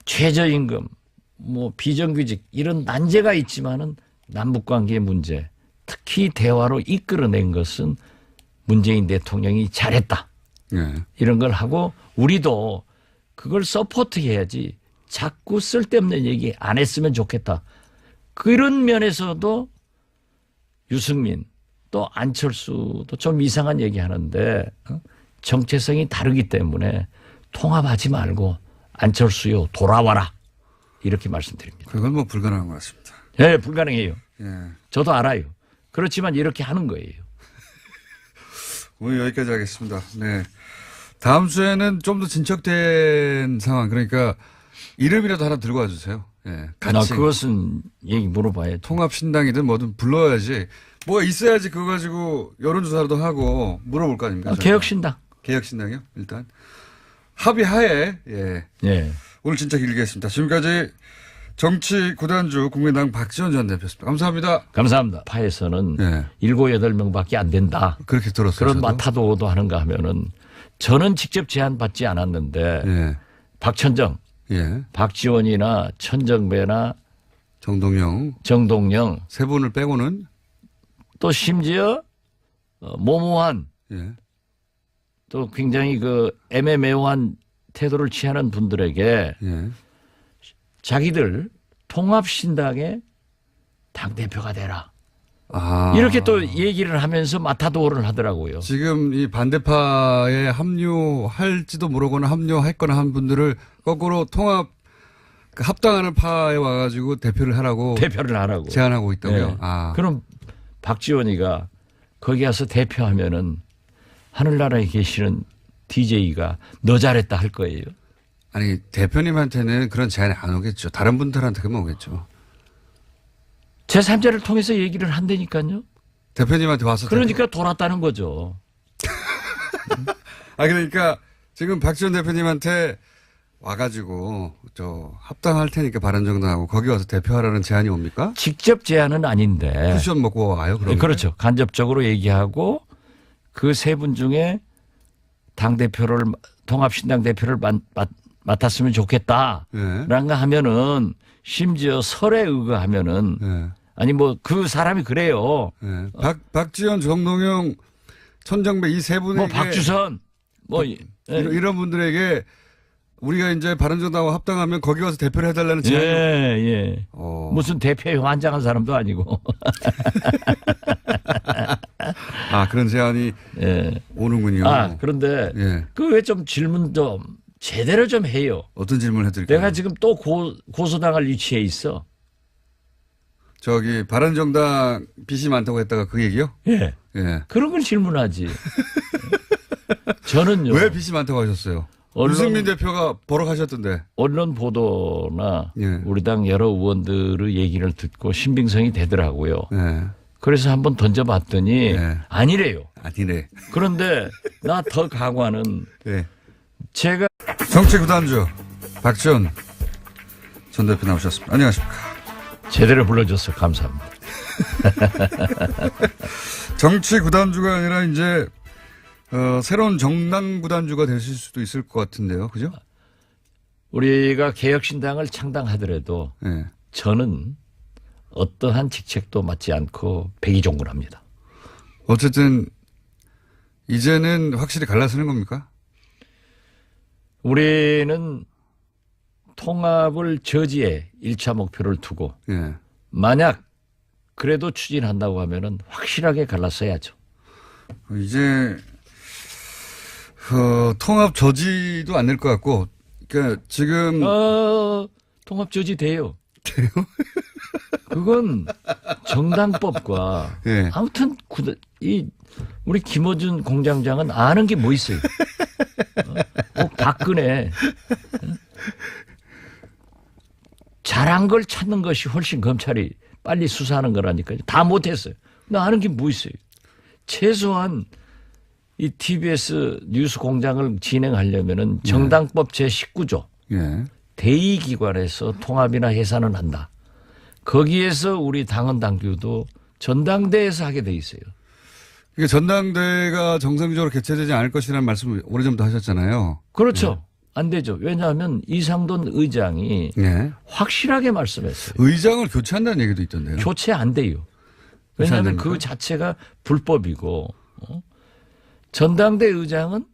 Speaker 2: 최저임금, 비정규직 이런 난제가 있지만은 남북관계 문제 특히 대화로 이끌어낸 것은 문재인 대통령이 잘했다.
Speaker 1: 예.
Speaker 2: 이런 걸 하고 우리도 그걸 서포트해야지 자꾸 쓸데없는 얘기 안 했으면 좋겠다. 그런 면에서도 유승민 또 안철수도 좀 이상한 얘기하는데 정체성이 다르기 때문에 통합하지 말고 안철수요 돌아와라 이렇게 말씀드립니다.
Speaker 1: 그건 뭐 불가능한 것 같습니다.
Speaker 2: 예, 불가능해요.
Speaker 1: 예.
Speaker 2: 저도 알아요. 그렇지만 이렇게 하는 거예요.
Speaker 1: 오늘 여기까지 하겠습니다. 네. 다음 주에는 좀 더 진척된 상황, 그러니까 이름이라도 하나 들고 와주세요. 예. 같이.
Speaker 2: 그것은 얘기 물어봐야죠.
Speaker 1: 통합신당이든 뭐든 불러야지. 뭐가 있어야지 그거 가지고 여론조사도 하고 물어볼 거 아닙니까?
Speaker 2: 개혁신당.
Speaker 1: 개혁신당이요? 일단. 합의하에, 예.
Speaker 2: 예.
Speaker 1: 오늘 진짜 길게 했습니다. 지금까지 정치 구단주 국민당 박지원 전 대표였습니다. 감사합니다.
Speaker 2: 감사합니다. 파에서는
Speaker 1: 예.
Speaker 2: 7, 8명밖에 안 된다.
Speaker 1: 그렇게 들었어요.
Speaker 2: 그런
Speaker 1: 저도.
Speaker 2: 마타도도 하는가 하면은 저는 직접 제안 받지 않았는데
Speaker 1: 예.
Speaker 2: 박천정,
Speaker 1: 예.
Speaker 2: 박지원이나 천정배나
Speaker 1: 정동영.
Speaker 2: 정동영
Speaker 1: 세 분을 빼고는.
Speaker 2: 또 심지어 모모한
Speaker 1: 예.
Speaker 2: 또 굉장히 애매모호한 태도를 취하는 분들에게
Speaker 1: 예.
Speaker 2: 자기들 통합신당의 당대표가 되라.
Speaker 1: 아.
Speaker 2: 이렇게 또 얘기를 하면서 마타도를 하더라고요.
Speaker 1: 지금 이 반대파에 합류할지도 모르거나 합류했거나 한 분들을 거꾸로 통합, 합당하는 파에 와가지고 대표를 하라고 제안하고 있다고요.
Speaker 2: 네.
Speaker 1: 아.
Speaker 2: 그럼 박지원이가 거기 가서 대표하면은 하늘나라에 계시는 DJ가 너 잘했다 할 거예요.
Speaker 1: 아니, 대표님한테는 그런 제안이 안 오겠죠. 다른 분들한테 그만 오겠죠.
Speaker 2: 제3자를 통해서 얘기를 한다니까요.
Speaker 1: 대표님한테 와서.
Speaker 2: 그러니까 돌았다는 거죠.
Speaker 1: 그러니까 지금 박지원 대표님한테 와가지고 합당할 테니까 바른정당하고 거기 와서 대표하라는 제안이 옵니까?
Speaker 2: 직접 제안은 아닌데.
Speaker 1: 쿠션 먹고 와요, 그러면?
Speaker 2: 그렇죠. 간접적으로 얘기하고 그 세 분 중에 당대표를 통합신당 대표를 맡았으면 좋겠다.
Speaker 1: 네.
Speaker 2: 라는가 하면은 심지어 설에 의거하면은
Speaker 1: 네.
Speaker 2: 아니 그 사람이 그래요.
Speaker 1: 네. 박지원, 정동영, 천정배 이 세 분에게
Speaker 2: 박주선
Speaker 1: 이런 분들에게 우리가 이제 바른정당과 합당하면 거기 가서 대표를 해달라는
Speaker 2: 예,
Speaker 1: 제안이
Speaker 2: 예. 무슨 대표에 환장한 사람도 아니고.
Speaker 1: 그런 제안이
Speaker 2: 예.
Speaker 1: 오는군요.
Speaker 2: 그런데
Speaker 1: 예.
Speaker 2: 그 왜 좀 질문 좀 제대로 좀 해요.
Speaker 1: 어떤 질문 해드릴까요?
Speaker 2: 내가 지금 또 고소당할 위치에 있어.
Speaker 1: 저기 바른정당 빚이 많다고 했다가 그 얘기요?
Speaker 2: 예.
Speaker 1: 예.
Speaker 2: 그런 걸 질문하지. 저는요.
Speaker 1: 왜 빚이 많다고 하셨어요? 유승민 대표가 벌어가셨던데.
Speaker 2: 언론 보도나
Speaker 1: 예.
Speaker 2: 우리 당 여러 의원들의 얘기를 듣고 신빙성이 되더라고요.
Speaker 1: 예.
Speaker 2: 그래서 한번 던져봤더니
Speaker 1: 예.
Speaker 2: 아니래요.
Speaker 1: 아니네.
Speaker 2: 그런데 나 더 강화는
Speaker 1: 예.
Speaker 2: 제가
Speaker 1: 정치 구단주 박지원 전 대표 나오셨습니다. 안녕하십니까.
Speaker 2: 제대로 불러줘서 감사합니다.
Speaker 1: 정치 구단주가 아니라 이제 새로운 정당 구단주가 되실 수도 있을 것 같은데요. 그죠?
Speaker 2: 우리가 개혁신당을 창당하더라도
Speaker 1: 예.
Speaker 2: 저는 어떠한 직책도 맡지 않고 백의종군합니다.
Speaker 1: 어쨌든 이제는 확실히 갈라서는 겁니까?
Speaker 2: 우리는 통합을 저지해 1차 목표를 두고
Speaker 1: 예.
Speaker 2: 만약 그래도 추진한다고 하면은 확실하게 갈라서야죠.
Speaker 1: 이제 통합 저지도 안 될 것 같고, 그러니까 지금
Speaker 2: 통합 저지 돼요. 돼요? 그건 정당법과
Speaker 1: 예.
Speaker 2: 아무튼 우리 김어준 공장장은 아는 게 뭐 있어요. 꼭 박근혜 잘한 걸 찾는 것이 훨씬 검찰이 빨리 수사하는 거라니까요. 다 못했어요. 나 아는 게 뭐 있어요. 최소한 이 TBS 뉴스 공장을 진행하려면은 정당법 제19조
Speaker 1: 예.
Speaker 2: 대의기관에서 통합이나 해산은 한다. 거기에서 우리 당헌 당규도 전당대회에서 하게 돼 있어요.
Speaker 1: 이게 전당대회가 정상적으로 개최되지 않을 것이라는 말씀을 오래전부터 하셨잖아요.
Speaker 2: 그렇죠. 안 되죠. 왜냐하면 이상돈 의장이
Speaker 1: 예.
Speaker 2: 확실하게 말씀했어요.
Speaker 1: 의장을 교체한다는 얘기도 있던데요.
Speaker 2: 교체 안 돼요.
Speaker 1: 교체 안
Speaker 2: 왜냐하면
Speaker 1: 됩니까?
Speaker 2: 그 자체가 불법이고 전당대 의장은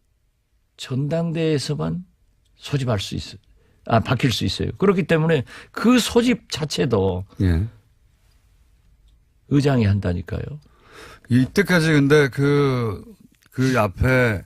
Speaker 2: 전당대에서만 소집할 수 있어요. 바뀔 수 있어요. 그렇기 때문에 그 소집 자체도
Speaker 1: 예.
Speaker 2: 의장이 한다니까요.
Speaker 1: 이때까지 근데 그 앞에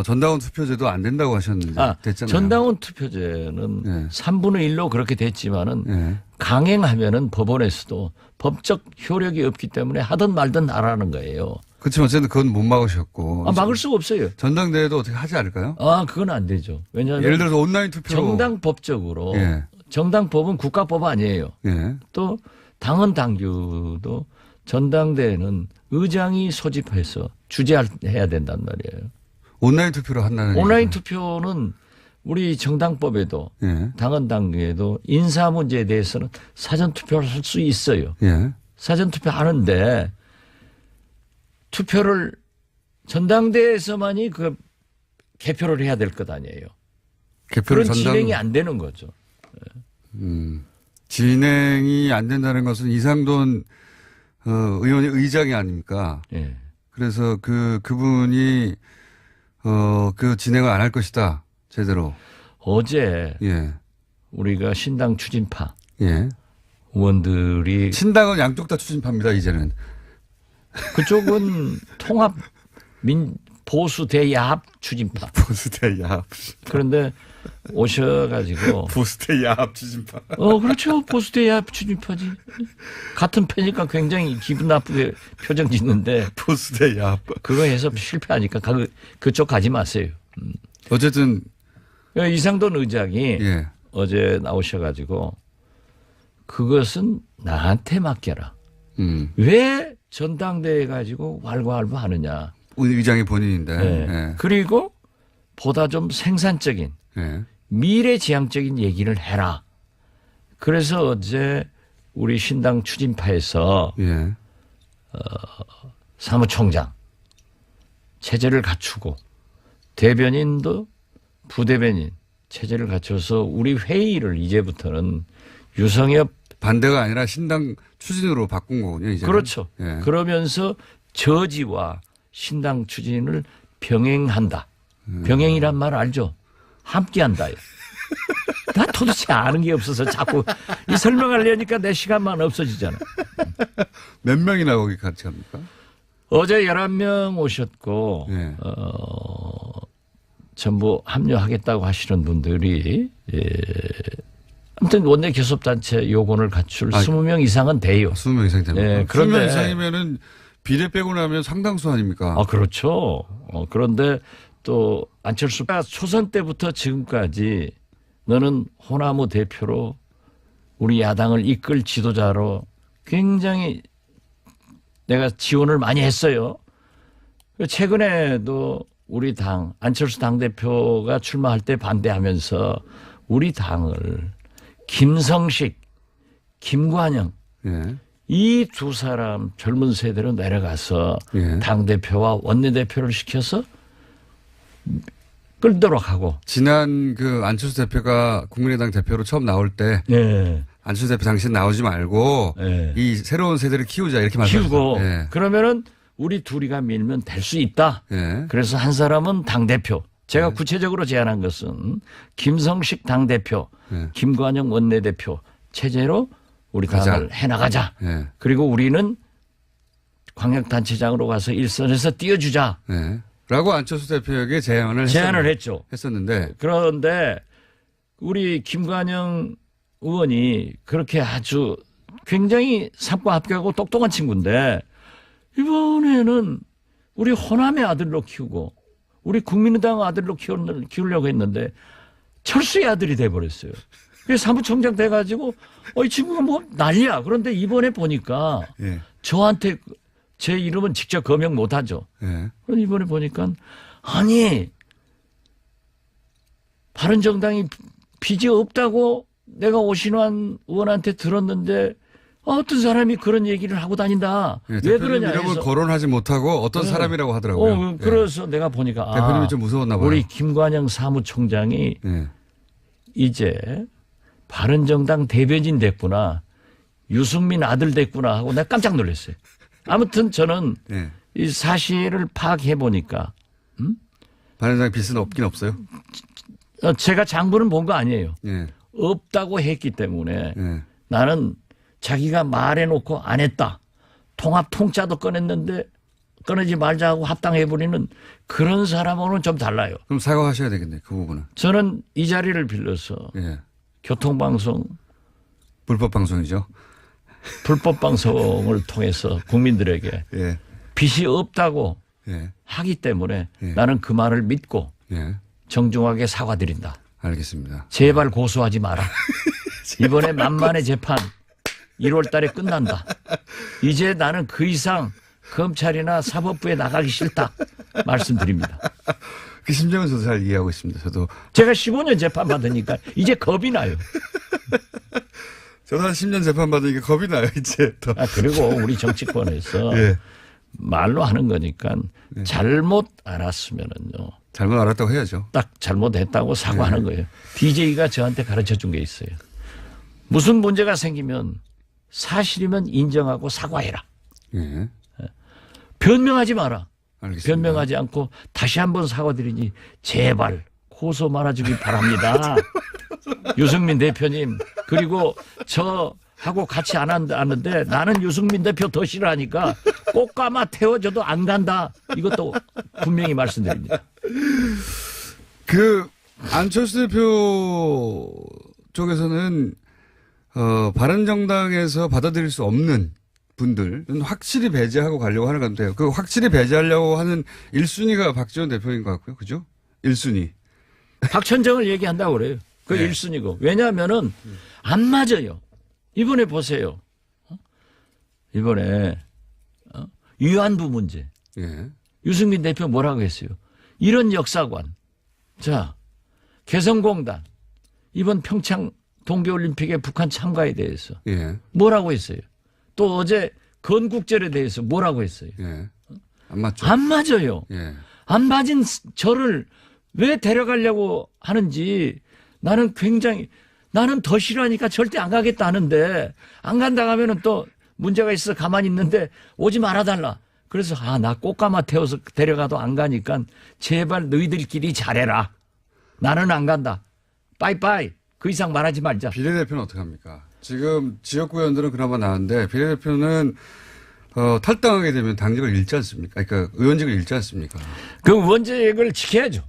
Speaker 1: 전당원 투표제도 안 된다고 하셨는데 됐잖아요.
Speaker 2: 전당원 투표제는
Speaker 1: 예.
Speaker 2: 3분의 1로 그렇게 됐지만은
Speaker 1: 예.
Speaker 2: 강행하면은 법원에서도 법적 효력이 없기 때문에 하든 말든 하라는 거예요.
Speaker 1: 그렇지만 어쨌든 그건 못 막으셨고.
Speaker 2: 막을 수가 없어요.
Speaker 1: 전당대회도 어떻게 하지 않을까요?
Speaker 2: 그건 안 되죠. 왜냐하면
Speaker 1: 예를 들어서 온라인 투표로.
Speaker 2: 정당법적으로
Speaker 1: 예.
Speaker 2: 정당법은 국가법 아니에요.
Speaker 1: 예.
Speaker 2: 또 당헌 당규도 전당대회는 의장이 소집해서 주재해야 된단 말이에요.
Speaker 1: 온라인 투표로 한다는
Speaker 2: 온라인
Speaker 1: 얘기죠.
Speaker 2: 투표는 우리 정당법에도
Speaker 1: 예.
Speaker 2: 당헌 당규에도 인사 문제에 대해서는 사전 투표를 할 수 있어요.
Speaker 1: 예.
Speaker 2: 사전 투표 하는데 투표를 전당대회에서만이 그 개표를 해야 될 것 아니에요.
Speaker 1: 개표를
Speaker 2: 그런 진행이 안 되는 거죠.
Speaker 1: 진행이 안 된다는 것은 이상돈 의원이 의장이 아닙니까?
Speaker 2: 예.
Speaker 1: 그래서 그분이 그 진행을 안 할 것이다. 제대로.
Speaker 2: 어제
Speaker 1: 예.
Speaker 2: 우리가 신당 추진파
Speaker 1: 예.
Speaker 2: 의원들이
Speaker 1: 신당은 양쪽 다 추진파입니다. 이제는.
Speaker 2: 그쪽은 통합 보수 대야합 추진파.
Speaker 1: 보수대 야합.
Speaker 2: 그런데 오셔가지고
Speaker 1: 보수대 야합 추진파.
Speaker 2: 그렇죠. 보수 대야합 추진파지. 같은 편이니까 굉장히 기분 나쁘게 표정 짓는데
Speaker 1: 보수대 야합.
Speaker 2: 그거 해서 실패하니까 그쪽 가지 마세요.
Speaker 1: 어쨌든
Speaker 2: 이상돈 의장이
Speaker 1: 예.
Speaker 2: 어제 나오셔가지고 그것은 나한테 맡겨라. 왜 전당대회 가지고 왈가왈부 하느냐.
Speaker 1: 의장이 본인인데.
Speaker 2: 네.
Speaker 1: 예.
Speaker 2: 그리고 보다 좀 생산적인
Speaker 1: 예.
Speaker 2: 미래지향적인 얘기를 해라. 그래서 어제 우리 신당 추진파에서
Speaker 1: 예.
Speaker 2: 사무총장 체제를 갖추고 대변인도 부대변인 체제를 갖춰서 우리 회의를 이제부터는 유성엽
Speaker 1: 반대가 아니라 신당 추진으로 바꾼 거군요. 이제.
Speaker 2: 그렇죠.
Speaker 1: 예.
Speaker 2: 그러면서 저지와 신당 추진을 병행한다. 병행이란 말 알죠? 함께한다. 나 도대체 아는 게 없어서 자꾸 이 설명하려니까 내 시간만 없어지잖아.
Speaker 1: 몇 명이나 거기 같이 갑니까?
Speaker 2: 어제 11명 오셨고
Speaker 1: 예.
Speaker 2: 전부 합류하겠다고 하시는 분들이 아무튼 원내 교섭단체 요건을 갖출 20명 이상은 돼요.
Speaker 1: 20명 이상 됩니다.
Speaker 2: 예,
Speaker 1: 20명
Speaker 2: 그런데
Speaker 1: 이상이면은 비례 빼고 나면 상당수 아닙니까?
Speaker 2: 아, 그렇죠. 그런데 또 안철수가 초선 때부터 지금까지 너는 호남우 대표로 우리 야당을 이끌 지도자로 굉장히 내가 지원을 많이 했어요. 최근에도 우리 당, 안철수 당대표가 출마할 때 반대하면서 우리 당을 김성식, 김관영
Speaker 1: 예.
Speaker 2: 이 두 사람 젊은 세대로 내려가서
Speaker 1: 예.
Speaker 2: 당대표와 원내대표를 시켜서 끌도록 하고.
Speaker 1: 지난 그 안철수 대표가 국민의당 대표로 처음 나올 때
Speaker 2: 예.
Speaker 1: 안철수 대표 당신 나오지 말고
Speaker 2: 예.
Speaker 1: 이 새로운 세대를 키우자 이렇게 말씀하셨어요.
Speaker 2: 키우고
Speaker 1: 예.
Speaker 2: 그러면은 우리 둘이가 밀면 될 수 있다.
Speaker 1: 예.
Speaker 2: 그래서 한 사람은 당대표. 제가 구체적으로 제안한 것은 김성식 당대표,
Speaker 1: 예.
Speaker 2: 김관영 원내대표 체제로 우리
Speaker 1: 가자.
Speaker 2: 당을 해나가자.
Speaker 1: 예.
Speaker 2: 그리고 우리는 광역단체장으로 가서 일선에서 띄워주자.
Speaker 1: 예. 라고 안철수 대표에게
Speaker 2: 제안을 했죠.
Speaker 1: 했었는데
Speaker 2: 그런데 우리 김관영 의원이 그렇게 아주 굉장히 삼과 합격하고 똑똑한 친구인데 이번에는 우리 호남의 아들로 키우고 우리 국민의당 아들로 키우려고 했는데 철수의 아들이 돼버렸어요. 그래서 사무총장 돼가지고 이 친구가 뭐 난리야. 그런데 이번에 보니까
Speaker 1: 예.
Speaker 2: 저한테 제 이름은 직접 거명 못하죠.
Speaker 1: 예.
Speaker 2: 그런데 이번에 보니까 아니 바른정당이 빚이 없다고 내가 오신환 의원한테 들었는데 어떤 사람이 그런 얘기를 하고 다닌다.
Speaker 1: 예.
Speaker 2: 왜
Speaker 1: 대표님
Speaker 2: 그러냐
Speaker 1: 이름을
Speaker 2: 해서
Speaker 1: 거론하지 못하고 어떤 사람이라고 하더라고요. 예.
Speaker 2: 그래서 내가 보니까
Speaker 1: 대표님이 좀 무서웠나 봐요.
Speaker 2: 우리 김관영 사무총장이
Speaker 1: 예.
Speaker 2: 이제 바른정당 대변인 됐구나. 유승민 아들 됐구나 하고 내가 깜짝 놀랐어요. 아무튼 저는
Speaker 1: 예.
Speaker 2: 이 사실을 파악해 보니까
Speaker 1: 바른정당 빚은 없긴 없어요.
Speaker 2: 제가 장부는 본 거 아니에요.
Speaker 1: 예.
Speaker 2: 없다고 했기 때문에
Speaker 1: 예.
Speaker 2: 나는 자기가 말해놓고 안 했다. 통합 통짜도 꺼냈는데 꺼내지 말자 하고 합당해버리는 그런 사람하고는 좀 달라요.
Speaker 1: 그럼 사과하셔야 되겠네. 그 부분은.
Speaker 2: 저는 이 자리를 빌려서
Speaker 1: 예.
Speaker 2: 교통방송
Speaker 1: 불법 방송이죠.
Speaker 2: 불법 방송을 통해서 국민들에게
Speaker 1: 예.
Speaker 2: 빚이 없다고
Speaker 1: 예.
Speaker 2: 하기 때문에
Speaker 1: 예.
Speaker 2: 나는 그 말을 믿고
Speaker 1: 예.
Speaker 2: 정중하게 사과드린다.
Speaker 1: 알겠습니다.
Speaker 2: 제발 고소하지 마라. 이번에 만만의 재판 1월 달에 끝난다. 이제 나는 그 이상 검찰이나 사법부에 나가기 싫다. 말씀드립니다.
Speaker 1: 그 심정은 저도 잘 이해하고 있습니다. 저도
Speaker 2: 제가 15년 재판 받으니까 이제 겁이 나요.
Speaker 1: 한 10년 재판 받으니까 겁이 나요, 이제 또.
Speaker 2: 그리고 우리 정치권에서
Speaker 1: 예.
Speaker 2: 말로 하는 거니까 잘못 알았으면은요.
Speaker 1: 잘못 알았다고 해야죠.
Speaker 2: 딱 잘못했다고 사과하는 거예요. DJ가 저한테 가르쳐 준 게 있어요. 무슨 문제가 생기면 사실이면 인정하고 사과해라.
Speaker 1: 예.
Speaker 2: 변명하지 마라.
Speaker 1: 알겠습니다.
Speaker 2: 변명하지 않고 다시 한번 사과드리니 제발 고소 말아주기 바랍니다. 유승민 대표님 그리고 저하고 같이 안 왔는데 나는 유승민 대표 더 싫어하니까 꽃가마 태워줘도 안 간다. 이것도 분명히 말씀드립니다.
Speaker 1: 그 안철수 대표 쪽에서는 바른정당에서 받아들일 수 없는 분들은 확실히 배제하고 가려고 하는 건데요. 그 확실히 배제하려고 하는 1순위가 박지원 대표인 것 같고요. 그죠? 1순위.
Speaker 2: 박천정을 얘기한다고 그래요. 그
Speaker 1: 네.
Speaker 2: 1순위고. 왜냐하면은 안 맞아요. 이번에 보세요. 이번에 위안부 문제.
Speaker 1: 예.
Speaker 2: 유승민 대표 뭐라고 했어요? 이런 역사관. 자, 개성공단. 이번 평창 동계올림픽에 북한 참가에 대해서
Speaker 1: 예.
Speaker 2: 뭐라고 했어요? 또 어제 건국절에 대해서 뭐라고 했어요?
Speaker 1: 예. 안 맞죠?
Speaker 2: 안 맞아요.
Speaker 1: 예.
Speaker 2: 안 맞은 저를 왜 데려가려고 하는지 나는 더 싫어하니까 절대 안 가겠다 하는데 안 간다 하면은 또 문제가 있어 가만히 있는데 오지 말아달라. 그래서 나 꽃가마 태워서 데려가도 안 가니까 제발 너희들끼리 잘해라. 나는 안 간다. 빠이빠이. 그 이상 말하지 말자.
Speaker 1: 비례대표는 어떻게 합니까? 지금 지역구 의원들은 그나마 나은데 비례대표는 탈당하게 되면 당직을 잃지 않습니까? 그러니까 의원직을 잃지 않습니까?
Speaker 2: 그 의원직을 지켜야죠.